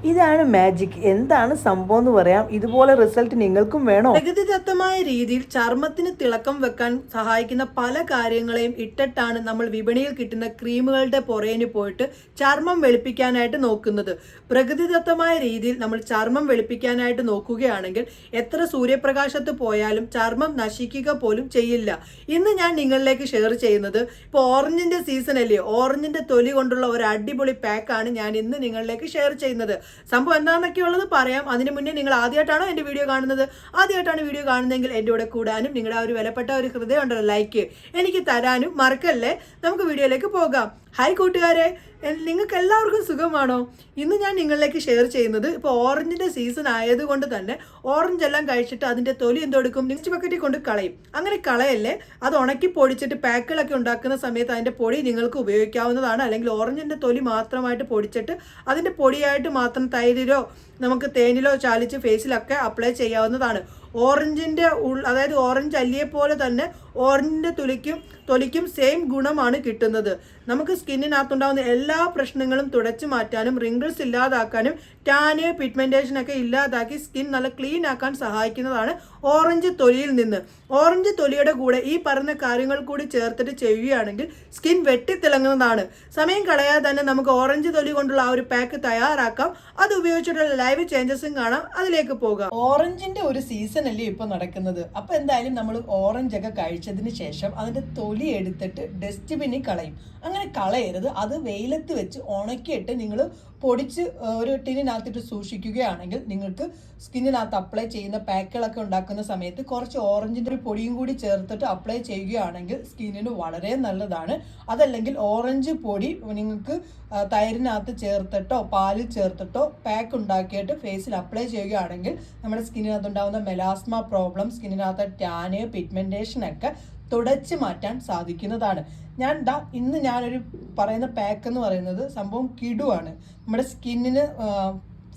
ഇതാണ് മാജിക്. എന്താണ് സംഭവം എന്ന് പറയാം. ഇതുപോലെ റിസൾട്ട് നിങ്ങൾക്കും വേണോ? പ്രകൃതിദത്തമായ രീതിയിൽ ചർമ്മത്തിന് തിളക്കം വെക്കാൻ സഹായിക്കുന്ന പല കാര്യങ്ങളെയും ഇട്ടിട്ടാണ് നമ്മൾ വിപണിയിൽ കിട്ടുന്ന ക്രീമുകളുടെ പുറകിന് പോയിട്ട് ചർമ്മം വെളുപ്പിക്കാനായിട്ട് നോക്കുന്നത്. പ്രകൃതിദത്തമായ രീതിയിൽ നമ്മൾ ചർമ്മം വെളുപ്പിക്കാനായിട്ട് നോക്കുകയാണെങ്കിൽ എത്ര സൂര്യപ്രകാശത്ത് പോയാലും ചർമ്മം നശിക്കുക പോലും ചെയ്യില്ല. ഇന്ന് ഞാൻ നിങ്ങളിലേക്ക് ഷെയർ ചെയ്യുന്നത്, ഇപ്പോൾ ഓറഞ്ചിന്റെ സീസൺ അല്ലേ, ഓറഞ്ചിന്റെ തൊലി കൊണ്ടുള്ള ഒരു അടിപൊളി പാക്കാണ് ഞാൻ ഇന്ന് നിങ്ങളിലേക്ക് ഷെയർ ചെയ്യുന്നത്. സംഭവം എന്താണെന്നൊക്കെ ഉള്ളത് പറയാം. അതിന് മുന്നേ നിങ്ങൾ ആദ്യമായിട്ടാണോ എൻ്റെ വീഡിയോ കാണുന്നത്? ആദ്യമായിട്ടാണ് വീഡിയോ കാണുന്നതെങ്കിൽ എൻ്റെ കൂടെ കൂടാനും നിങ്ങളുടെ ആ ഒരു വിലപ്പെട്ട ഒരു ഹൃദയം ഉണ്ടല്ലോ ലൈക്ക് എനിക്ക് തരാനും മറക്കല്ലേ. നമുക്ക് വീഡിയോയിലേക്ക് പോകാം. ഹായ് കൂട്ടുകാരെ, നിങ്ങൾക്ക് എല്ലാവർക്കും സുഖമാണോ? ഇന്ന് ഞാൻ നിങ്ങളിലേക്ക് ഷെയർ ചെയ്യുന്നത്, ഇപ്പോൾ ഓറഞ്ചിൻ്റെ സീസൺ ആയതുകൊണ്ട് തന്നെ ഓറഞ്ച് എല്ലാം കഴിച്ചിട്ട് അതിൻ്റെ തൊലി എന്തെടുക്കും, നെക്സ്റ്റ് ബക്കറ്റിൽ കൊണ്ട് കളയും. അങ്ങനെ കളയല്ലേ, അത് ഉണക്കി പൊടിച്ചിട്ട് പാക്കുകളൊക്കെ ഉണ്ടാക്കുന്ന സമയത്ത് അതിൻ്റെ പൊടി നിങ്ങൾക്ക് ഉപയോഗിക്കാവുന്നതാണ്. അല്ലെങ്കിൽ ഓറഞ്ചിൻ്റെ തൊലി മാത്രമായിട്ട് പൊടിച്ചിട്ട് അതിൻ്റെ പൊടിയായിട്ട് മാത്രം തൈരിലോ നമുക്ക് തേനിലോ ചാലിച്ച് ഫേസിലൊക്കെ അപ്ലൈ ചെയ്യാവുന്നതാണ്. ഓറഞ്ചിൻ്റെ അതായത് ഓറഞ്ച് അല്ലിയെ പോലെ തന്നെ ഓറഞ്ചിൻ്റെ തൊലിക്കും സെയിം ഗുണമാണ് കിട്ടുന്നത്. നമുക്ക് സ്കിന്നിനകത്തുണ്ടാകുന്ന എല്ലാ പ്രശ്നങ്ങളും തുടച്ചു മാറ്റാനും റിങ്കിൾസ് ഇല്ലാതാക്കാനും ടാന് പിഗ്മെന്റേഷൻ ഒക്കെ ഇല്ലാതാക്കി സ്കിൻ നല്ല ക്ലീൻ ആക്കാൻ സഹായിക്കുന്നതാണ് ഓറഞ്ച് തൊലിയിൽ നിന്ന്. ഓറഞ്ച് തൊലിയുടെ കൂടെ ഈ പറഞ്ഞ കാര്യങ്ങൾ കൂടി ചേർത്തിട്ട് ചെയ്യുകയാണെങ്കിൽ സ്കിൻ വെട്ടിത്തിളങ്ങുന്നതാണ്. സമയം കളയാതെ തന്നെ നമുക്ക് ഓറഞ്ച് തൊലി കൊണ്ടുള്ള ആ ഒരു പാക്ക് തയ്യാറാക്കാം. അത് ഉപയോഗിച്ചിട്ടുള്ള ലൈവ് ചേഞ്ചസും കാണാം. അതിലേക്ക് പോകാം. ഓറഞ്ചിന്റെ ഒരു സീസൺ അല്ലേ ഇപ്പൊ നടക്കുന്നത്. അപ്പൊ എന്തായാലും നമ്മൾ ഓറഞ്ച് ഒക്കെ കഴിച്ചതിന് ശേഷം അതിന്റെ തൊലി എടുത്തിട്ട് ഡസ്റ്റ്ബിന്നിൽ കളയും. അങ്ങനെ കളയരുത്. അത് വെയിലത്ത് വെച്ച് ഉണക്കിയിട്ട് നിങ്ങൾ പൊടിച്ച് ഒരു ടിന്നിനകത്തിട്ട് സൂക്ഷിക്കുകയാണെങ്കിൽ നിങ്ങൾക്ക് സ്കിന്നിനകത്ത് അപ്ലൈ ചെയ്യുന്ന പാക്കുകളൊക്കെ ഉണ്ടാക്കുന്ന സമയത്ത് കുറച്ച് ഓറഞ്ചിൻ്റെ ഒരു പൊടിയും കൂടി ചേർത്തിട്ട് അപ്ലൈ ചെയ്യുകയാണെങ്കിൽ സ്കിന്നിന് വളരെ നല്ലതാണ്. അതല്ലെങ്കിൽ ഓറഞ്ച് പൊടി നിങ്ങൾക്ക് തൈരിനകത്ത് ചേർത്തിട്ടോ പാലിൽ ചേർത്തിട്ടോ പാക്ക് ഉണ്ടാക്കിയിട്ട് ഫേസിൽ അപ്ലൈ ചെയ്യുകയാണെങ്കിൽ നമ്മുടെ സ്കിന്നിനകത്ത് ഉണ്ടാകുന്ന മെലാസ്മ പ്രോബ്ലം, സ്കിന്നിനകത്ത് ടാന് പിഗ്മെന്റേഷൻ ഒക്കെ തുടച്ചു മാറ്റാൻ സാധിക്കുന്നതാണ്. ഇന്ന് ഞാനൊരു പറയുന്ന പാക്ക് എന്ന് പറയുന്നത് സംഭവം കിടുവാണ്. നമ്മുടെ സ്കിന്നിന്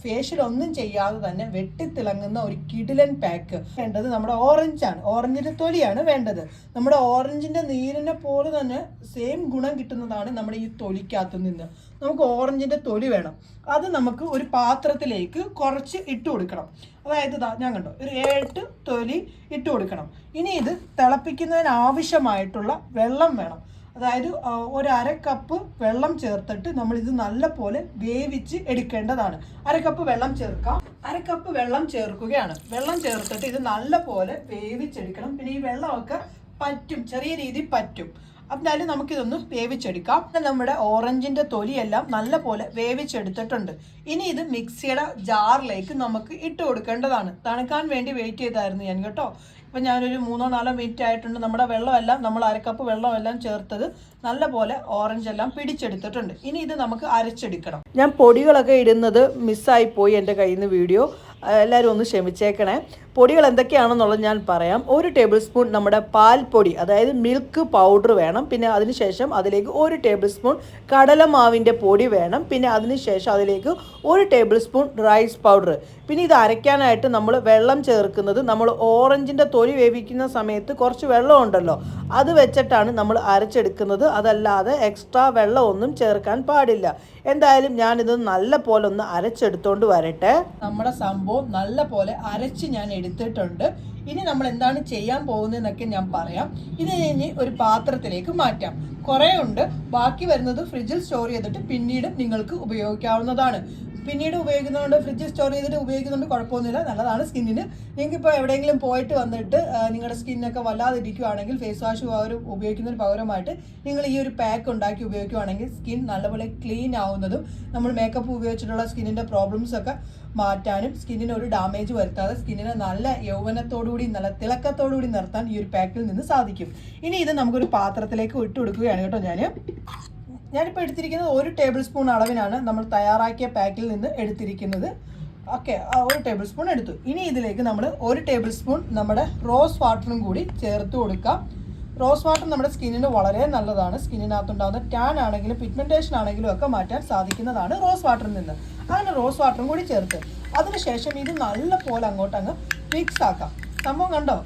ഫേഷ്യൽ ഒന്നും ചെയ്യാതെ തന്നെ വെട്ടിത്തിളങ്ങുന്ന ഒരു കിടിലൻ പാക്ക്. വേണ്ടത് നമ്മുടെ ഓറഞ്ചാണ്, ഓറഞ്ചിന്റെ തൊലിയാണ് വേണ്ടത്. നമ്മുടെ ഓറഞ്ചിന്റെ നീരിനെ പോലെ തന്നെ സെയിം ഗുണം കിട്ടുന്നതാണ് നമ്മുടെ ഈ തൊലിക്കകത്ത് നിന്ന്. നമുക്ക് ഓറഞ്ചിന്റെ തൊലി വേണം. അത് നമുക്ക് ഒരു പാത്രത്തിലേക്ക് കുറച്ച് ഇട്ട് കൊടുക്കണം. അതായത് ഞാൻ കണ്ടോ ഒരു 7 തൊലി ഇട്ട് കൊടുക്കണം. ഇനി ഇത് തിളപ്പിക്കുന്നതിന് ആവശ്യമായിട്ടുള്ള വെള്ളം വേണം. അതായത് ഒരു 1/2 കപ്പ് വെള്ളം ചേർത്തിട്ട് നമ്മൾ ഇത് നല്ലപോലെ വേവിച്ച് എടുക്കേണ്ടതാണ്. 1/2 കപ്പ് വെള്ളം ചേർക്കാം. 1/2 കപ്പ് വെള്ളം ചേർക്കുകയാണ്. വെള്ളം ചേർത്തിട്ട് ഇത് നല്ലപോലെ വേവിച്ചെടുക്കണം. പിന്നെ ഈ വെള്ളമൊക്കെ പറ്റും, ചെറിയ രീതിയിൽ പറ്റും. എന്നാലും നമുക്കിതൊന്ന് വേവിച്ചെടുക്കാം. നമ്മുടെ ഓറഞ്ചിന്റെ തൊലിയെല്ലാം നല്ലപോലെ വേവിച്ചെടുത്തിട്ടുണ്ട്. ഇനി ഇത് മിക്സിയുടെ ജാറിലേക്ക് നമുക്ക് ഇട്ട് കൊടുക്കേണ്ടതാണ്. തണുക്കാൻ വേണ്ടി വെയിറ്റ് ചെയ്തായിരുന്നു ഞാൻ കേട്ടോ. ഇപ്പം ഞാനൊരു 3-4 മിനിറ്റ് ആയിട്ടുണ്ട്. നമ്മുടെ വെള്ളമെല്ലാം നമ്മൾ 1/2 കപ്പ് വെള്ളമെല്ലാം ചേർത്തത് നല്ലപോലെ ഓറഞ്ച് എല്ലാം പിടിച്ചെടുത്തിട്ടുണ്ട്. ഇനി ഇത് നമുക്ക് അരച്ചെടുക്കണം. ഞാൻ പൊടികളൊക്കെ ഇടുന്നത് മിസ്സായി പോയി എൻ്റെ കയ്യിൽ നിന്ന് വീഡിയോ. എല്ലാവരും ഒന്ന് ക്ഷമിച്ചേക്കണേ. പൊടികൾ എന്തൊക്കെയാണെന്നുള്ളത് ഞാൻ പറയാം. 1 ടേബിൾ സ്പൂൺ നമ്മുടെ പാൽപ്പൊടി, അതായത് മിൽക്ക് പൗഡർ വേണം. പിന്നെ അതിനുശേഷം അതിലേക്ക് 1 ടേബിൾ സ്പൂൺ കടലമാവിൻ്റെ പൊടി വേണം. പിന്നെ അതിനുശേഷം അതിലേക്ക് 1 ടേബിൾ സ്പൂൺ റൈസ് പൗഡർ. പിന്നെ ഇത് അരയ്ക്കാനായിട്ട് നമ്മൾ വെള്ളം ചേർക്കുന്നത്, നമ്മൾ ഓറഞ്ചിൻ്റെ തൊലി വേവിക്കുന്ന സമയത്ത് കുറച്ച് വെള്ളം ഉണ്ടല്ലോ, അത് വെച്ചിട്ടാണ് നമ്മൾ അരച്ചെടുക്കുന്നത്. അതല്ലാതെ എക്സ്ട്രാ വെള്ളമൊന്നും ചേർക്കാൻ പാടില്ല. എന്തായാലും ഞാനിത് നല്ല പോലെ ഒന്ന് അരച്ചെടുത്തോണ്ട് വരട്ടെ. നമ്മുടെ സംഭവം നല്ല പോലെ അരച്ച് ഞാൻ എടുത്തിട്ടുണ്ട്. ഇനി നമ്മൾ എന്താണ് ചെയ്യാൻ പോകുന്നതെന്നൊക്കെ ഞാൻ പറയാം. ഇത് കഴിഞ്ഞ് ഒരു പാത്രത്തിലേക്ക് മാറ്റാം. കുറേ ഉണ്ട്, ബാക്കി വരുന്നത് ഫ്രിഡ്ജിൽ സ്റ്റോർ ചെയ്തിട്ട് പിന്നീട് നിങ്ങൾക്ക് ഉപയോഗിക്കാവുന്നതാണ്. പിന്നീട് ഉപയോഗിക്കുന്നതുകൊണ്ട് ഫ്രിഡ്ജിൽ സ്റ്റോർ ചെയ്തിട്ട് ഉപയോഗിക്കുന്നുണ്ട് കുഴപ്പമൊന്നുമില്ല, നല്ലതാണ് സ്കിന്നിന്. നിങ്ങൾക്കിപ്പോൾ എവിടെയെങ്കിലും പോയിട്ട് വന്നിട്ട് നിങ്ങളുടെ സ്കിന്നൊക്കെ വല്ലാതിരിക്കുകയാണെങ്കിൽ ഫേസ് വാഷ് ഉപയോഗിക്കുന്നതിന് പകരമായിട്ട് നിങ്ങൾ ഈ ഒരു പാക്ക് ഉണ്ടാക്കി ഉപയോഗിക്കുകയാണെങ്കിൽ സ്കിൻ നല്ലപോലെ ക്ലീൻ ആവുന്നതും നമ്മൾ മേക്കപ്പ് ഉപയോഗിച്ചിട്ടുള്ള സ്കിന്നിൻ്റെ പ്രോബ്ലംസൊക്കെ മാറ്റാനും സ്കിന്നിന് ഒരു ഡാമേജ് വരുത്താതെ സ്കിന്നിനെ നല്ല യൗവനത്തോടുകൂടി നല്ല തിളക്കത്തോടുകൂടി നിർത്താൻ ഈ ഒരു പാക്കിൽ നിന്ന് സാധിക്കും. ഇനി ഇത് നമുക്കൊരു പാത്രത്തിലേക്ക് ഇട്ട് കൊടുക്കുകയാണ് കേട്ടോ. ഞാനിപ്പോൾ എടുത്തിരിക്കുന്നത് 1 ടേബിൾ സ്പൂൺ അളവിനാണ് നമ്മൾ തയ്യാറാക്കിയ പാക്കിൽ നിന്ന് എടുത്തിരിക്കുന്നത്. ഓക്കെ, 1 ടേബിൾ സ്പൂൺ എടുത്തു. ഇനി ഇതിലേക്ക് നമ്മൾ 1 ടേബിൾ സ്പൂൺ നമ്മുടെ റോസ് വാട്ടറും കൂടി ചേർത്ത് കൊടുക്കാം. റോസ് വാട്ടർ നമ്മുടെ സ്കിന്നിന് വളരെ നല്ലതാണ്. സ്കിന്നിനകത്തുണ്ടാകുന്ന ടാൻ ആണെങ്കിലും പിഗ്മെന്റേഷൻ ആണെങ്കിലും ഒക്കെ മാറ്റാൻ സാധിക്കുന്നതാണ് റോസ് വാട്ടറിൽ നിന്ന്. അങ്ങനെ റോസ് വാട്ടറും കൂടി ചേർത്ത് അതിനുശേഷം ഇത് നല്ല പോലെ അങ്ങ് മിക്സ് ആക്കാം. സംഭവം കണ്ടോ,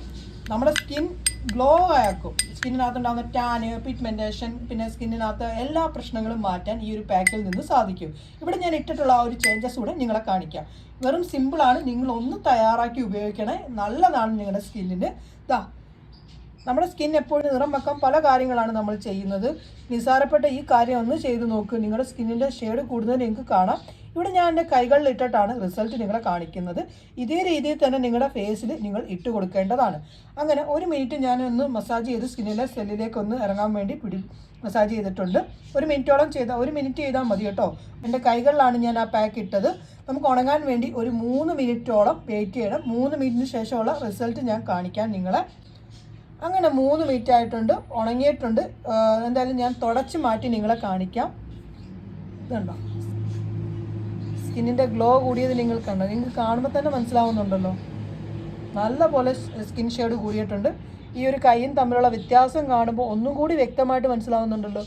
നമ്മുടെ സ്കിൻ ഗ്ലോ ആക്കും. സ്കിന്നിനകത്തുണ്ടാകുന്ന ടാന്, പിഗ്മെൻറ്റേഷൻ, പിന്നെ സ്കിന്നിനകത്ത് എല്ലാ പ്രശ്നങ്ങളും മാറ്റാൻ ഈ ഒരു പാക്കിൽ നിന്ന് സാധിക്കും. ഇവിടെ ഞാൻ ഇട്ടിട്ടുള്ള ആ ഒരു ചേഞ്ചസ് കൂടെ നിങ്ങളെ കാണിക്കാം. വെറും സിമ്പിളാണ്, നിങ്ങളൊന്ന് തയ്യാറാക്കി ഉപയോഗിക്കണേ, നല്ലതാണ് നിങ്ങളുടെ സ്കിന്നിന്. നമ്മുടെ സ്കിൻ എപ്പോഴും നിറം വെക്കാൻ പല കാര്യങ്ങളാണ് നമ്മൾ ചെയ്യുന്നത്. നിസ്സാരപ്പെട്ട ഈ കാര്യം ഒന്ന് ചെയ്ത് നോക്ക്, നിങ്ങളുടെ സ്കിന്നിൻ്റെ ഷെയ്ഡ് കൂടുതൽ നിങ്ങൾക്ക് കാണാം. ഇവിടെ ഞാൻ എൻ്റെ കൈകളിൽ ഇട്ടിട്ടാണ് റിസൾട്ട് നിങ്ങളെ കാണിക്കുന്നത്. ഇതേ രീതിയിൽ തന്നെ നിങ്ങളുടെ ഫേസിൽ നിങ്ങൾ ഇട്ട് കൊടുക്കേണ്ടതാണ്. അങ്ങനെ 1 മിനിറ്റ് ഞാനൊന്ന് മസാജ് ചെയ്ത് സ്കിന്നിലെ സെല്ലിലേക്കൊന്ന് ഇറങ്ങാൻ വേണ്ടി മസാജ് ചെയ്തിട്ടുണ്ട്. 1 മിനിറ്റ് ചെയ്താൽ മതി കേട്ടോ. എൻ്റെ കൈകളിലാണ് ഞാൻ ആ പാക്ക് ഇട്ടത്. നമുക്ക് ഉണങ്ങാൻ വേണ്ടി ഒരു 3 മിനിറ്റോളം വെയിറ്റ് ചെയ്യണം. 3 മിനിറ്റിന് ശേഷമുള്ള റിസൾട്ട് ഞാൻ കാണിക്കാൻ നിങ്ങളെ. അങ്ങനെ 3 മിനിറ്റ് ആയിട്ടുണ്ട്, ഉണങ്ങിയിട്ടുണ്ട്. എന്തായാലും ഞാൻ തുടച്ച് മാറ്റി നിങ്ങളെ കാണിക്കാം. ഇതുണ്ടോ സ്കിന്നിൻ്റെ ഗ്ലോ കൂടിയത് നിങ്ങൾ കണ്ടോ? നിങ്ങൾക്ക് കാണുമ്പോൾ തന്നെ മനസ്സിലാവുന്നുണ്ടല്ലോ, നല്ല പോലെ സ്കിൻ ഷെയ്ഡ് കൂടിയിട്ടുണ്ട്. ഈ ഒരു കൈയും തമ്മിലുള്ള വ്യത്യാസം കാണുമ്പോൾ ഒന്നും കൂടി വ്യക്തമായിട്ട് മനസ്സിലാവുന്നുണ്ടല്ലോ.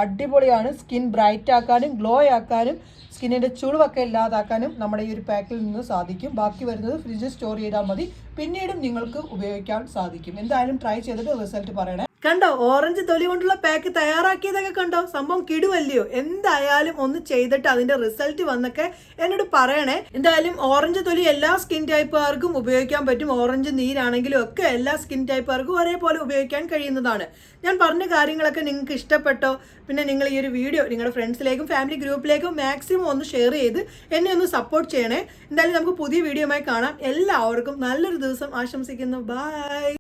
അടിപൊളിയാണ്. സ്കിൻ ബ്രൈറ്റ് ആക്കാനും ഗ്ലോ ആക്കാനും സ്കിന്നിൻ്റെ ചുളിവൊക്കെ ഇല്ലാതാക്കാനും നമ്മുടെ ഈ ഒരു പാക്കിൽ നിന്ന് സാധിക്കും. ബാക്കി വരുന്നത് ഫ്രിഡ്ജിൽ സ്റ്റോർ ചെയ്താൽ മതി, പിന്നീടും നിങ്ങൾക്ക് ഉപയോഗിക്കാൻ സാധിക്കും. എന്തായാലും ട്രൈ ചെയ്തിട്ട് റിസൾട്ട് പറയണേ. കണ്ടോ, ഓറഞ്ച് തൊലി കൊണ്ടുള്ള പാക്ക് തയ്യാറാക്കിയതൊക്കെ കണ്ടോ? സംഭവം കിടുവല്ലയോ? എന്തായാലും ഒന്ന് ചെയ്തിട്ട് അതിന്റെ റിസൾട്ട് വന്നൊക്കെ എന്നോട് പറയണേ. എന്തായാലും ഓറഞ്ച് തൊലി എല്ലാ സ്കിൻ ടൈപ്പുകാർക്കും ഉപയോഗിക്കാൻ പറ്റും. ഓറഞ്ച് നീരാണെങ്കിലും ഒക്കെ എല്ലാ സ്കിൻ ടൈപ്പുകാർക്കും ഒരേപോലെ ഉപയോഗിക്കാൻ കഴിയുന്നതാണ്. ഞാൻ പറഞ്ഞ കാര്യങ്ങളൊക്കെ നിങ്ങൾക്ക് ഇഷ്ടപ്പെട്ടോ? പിന്നെ നിങ്ങൾ ഈ ഒരു വീഡിയോ നിങ്ങളുടെ ഫ്രണ്ട്സിലേക്കും ഫാമിലി ഗ്രൂപ്പിലേക്കും മാക്സിമം ഒന്ന് ഷെയർ ചെയ്ത് എന്നെ ഒന്ന് സപ്പോർട്ട് ചെയ്യണേ. എന്തായാലും നമുക്ക് പുതിയ വീഡിയോയുമായി കാണാം. എല്ലാവർക്കും നല്ലൊരു ദിവസം ആശംസിക്കുന്നു. ബൈ.